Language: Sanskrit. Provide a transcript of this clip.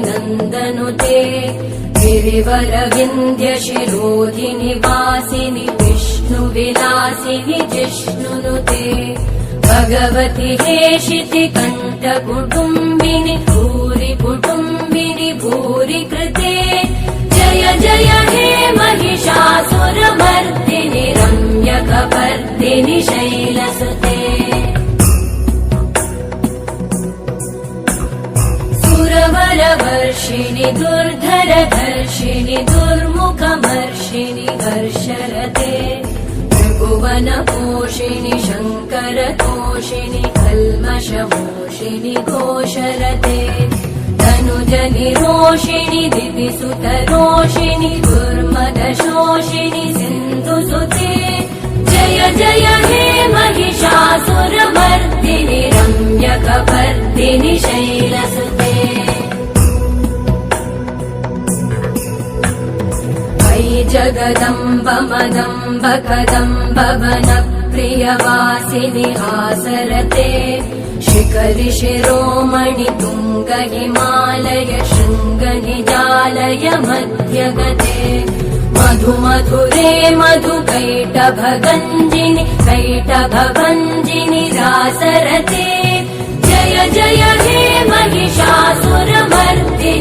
नन्दनुते गिरिवरविन्द्यशिरोधिनि वासिनि विष्णुविलासिनि जिष्णुनुते भगवति हेशिति कण्ठकुटुम्बिनि भूरि कुटुम्बिनि भूरि कृते जय जय हे महिषासुरमर्दिनि रम्यकपर्दिनि शैलसुते सुरवरवर्षिणि दुर्धरधर्षिणि दुर्मुखमर्षिणि हर्षरते त्रिभुवनपोषिणि शङ्करतोषिणि कल्मषमोषिणि घोषरते तनुजनिरोषिणि दिविसुतरोषिणि दुर्मदशोषिणि सिन्धुसुते जय जय हे महिषासुरमर्दिनि रम्यकपर्दिनि शैलसुते वै जगदम्ब मदम्ब कदम्ब वनप्रियवासिनि हासरते शिखरि शिरोमणि तुङ्ग हिमालय शृङ्ग निजालय मध्यगते मधुमधुरे मधुकैटभगञ्जिनि कैटभभञ्जिनि रासरते जय जय हे महिषासुरमर्दिनि